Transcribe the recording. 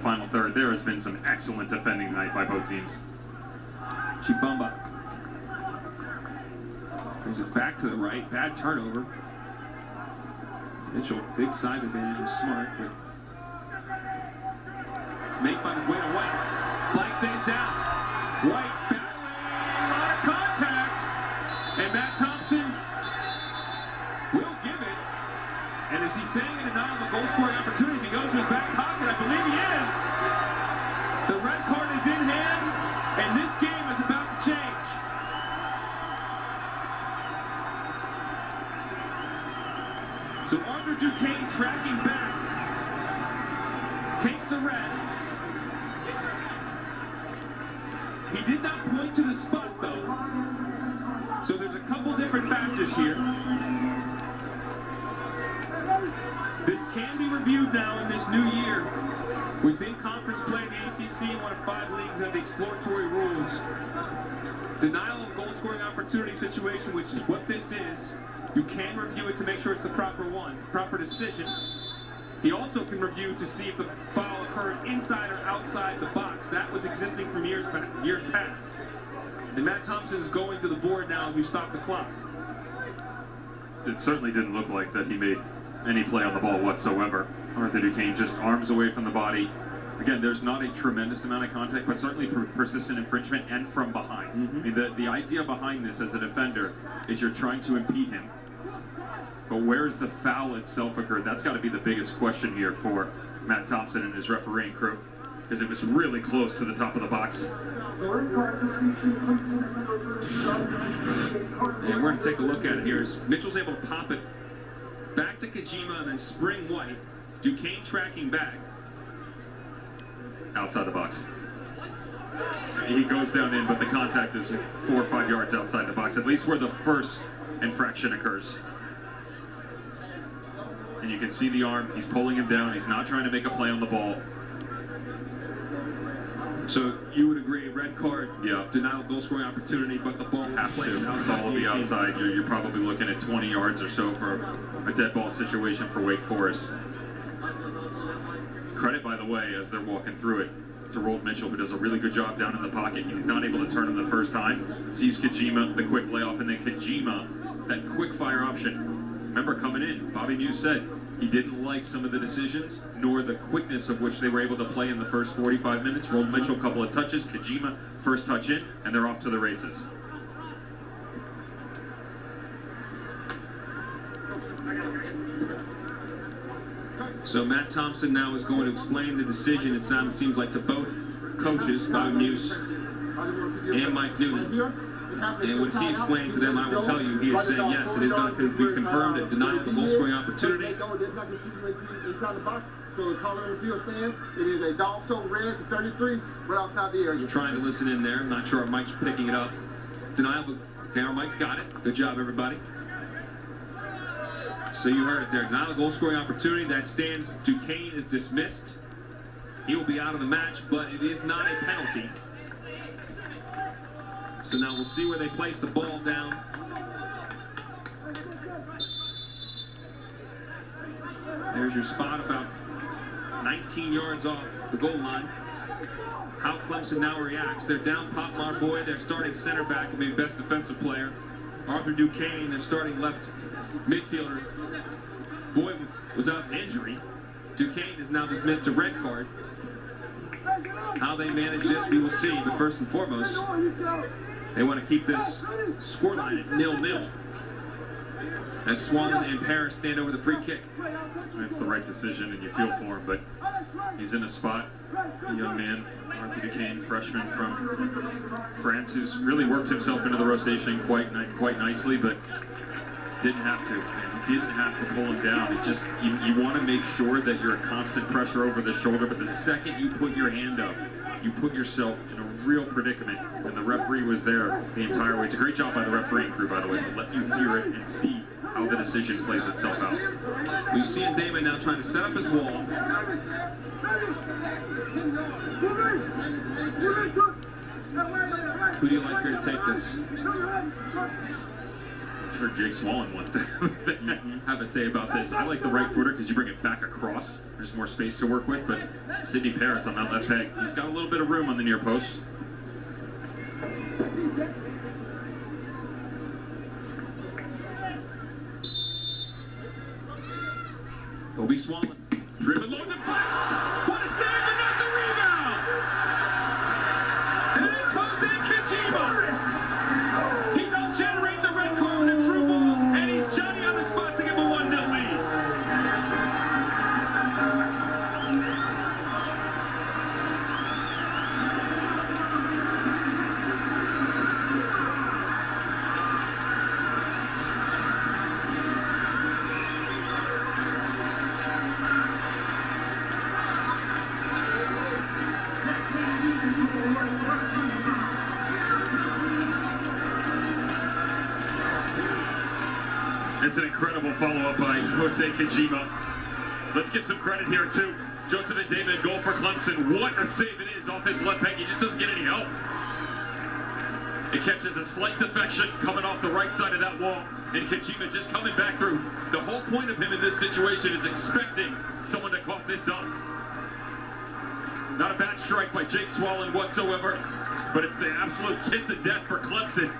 final third. There has been some excellent defending tonight by both teams. Chifamba brings it back to the right. Bad turnover. Mitchell, big size advantage, was smart, but may find his way to White. Flag stays down. White battling, a lot of contact, and Matt Thompson will give it. And is he saying in denial of goal scoring opportunities? He goes to his back pocket. I believe he is. The red card is in hand, and this game is about to change. So Arthur Duquenne tracking back, takes the red. He did not point to the spot though. So there's a couple different factors here. This can be reviewed now in this new year. Within conference play in the ACC, one of 5 leagues have the exploratory rules. Denial of goal scoring opportunity situation, which is what this is. You can review it to make sure it's the proper decision. He also can review to see if the foul occurred inside or outside the box. That was existing from years past. And Matt Thompson is going to the board now as we stop the clock. It certainly didn't look like that he made any play on the ball whatsoever. Arthur Duquenne just arms away from the body. Again, there's not a tremendous amount of contact, but certainly persistent infringement and from behind. I mean, the idea behind this as a defender is you're trying to impede him. But where's the foul itself occurred? That's got to be the biggest question here for Matt Thompson and his refereeing crew, because it was really close to the top of the box. And we're going to take a look at it here. As Mitchell's able to pop it back to Kojima and then spring White. Duquenne tracking back. Outside the box. He goes down in, but the contact is 4 or 5 yards outside the box, at least where the first infraction occurs. And you can see the arm. He's pulling him down. He's not trying to make a play on the ball. So you would agree, red card, yeah, denial of goal scoring opportunity, but the ball halfway is It's all the outside. You're probably looking at 20 yards or so for a dead ball situation for Wake Forest. Credit, by the way, as they're walking through it, to Rold Mitchell, who does a really good job down in the pocket. He's not able to turn him the first time. Sees Kojima, the quick layoff, and then Kojima, that quick fire option. Remember, coming in, Bobby Muse said he didn't like some of the decisions, nor the quickness of which they were able to play in the first 45 minutes. Rold Mitchell, a couple of touches. Kojima, first touch in, and they're off to the races. So Matt Thompson now is going to explain the decision, it seems like, to both coaches, Bobby Muse and Mike Newton. And when he explained to them, I will tell you, he is saying yes, it is going to be confirmed a denial of the goal scoring opportunity. So the color of the field stands, it is a dog soap red to 33, right outside the area. He's trying to listen in there. I'm not sure if Mike's picking it up. Denial of, okay, our Mike's got it. Good job, everybody. So you heard it there. Denial of goal scoring opportunity. That stands. Duquenne is dismissed. He will be out of the match, but it is not a penalty. So now we'll see where they place the ball down. There's your spot about 19 yards off the goal line. How Clemson now reacts. They're down Pop Marboy, their starting center back, and maybe best defensive player. Arthur Duquenne, their starting left midfielder. Boyd was out with injury. Duquenne is now dismissed a red card. How they manage this, we will see. But first and foremost, they want to keep this scoreline at 0-0. As Swan and Paris stand over the free kick. That's the right decision, and you feel for him, but he's in a spot. A young man, Arthur Duquenne, freshman from France, who's really worked himself into the rotation quite nicely, but didn't have to. He didn't have to pull him down. It just, you want to make sure that you're a constant pressure over the shoulder, but the second you put your hand up, you put yourself in a real predicament, and the referee was there the entire way. It's a great job by the refereeing crew, by the way, to let you hear it and see how the decision plays itself out. We see Damon now trying to set up his wall. Who do you like here to take this? I'm sure Jake Swallen wants to have a say about this. I like the right footer because you bring it back across. There's more space to work with, but Sidney Paris on that left peg, he's got a little bit of room on the near post. Kobe Swallen, driven low deflects. What a save, but not the rebound. And it's Jose Kajima. He helped generate the red card with his through ball, and he's Johnny on the spot to give a 1-0 lead. It's an incredible follow-up by Jose Kajima. Let's give some credit here, too. Joseph Adema, goal for Clemson. What a save it is off his left peg. He just doesn't get any help. It catches a slight deflection coming off the right side of that wall. And Kajima just coming back through. The whole point of him in this situation is expecting someone to cough this up. Not a bad strike by Jake Swallen whatsoever, but it's the absolute kiss of death for Clemson.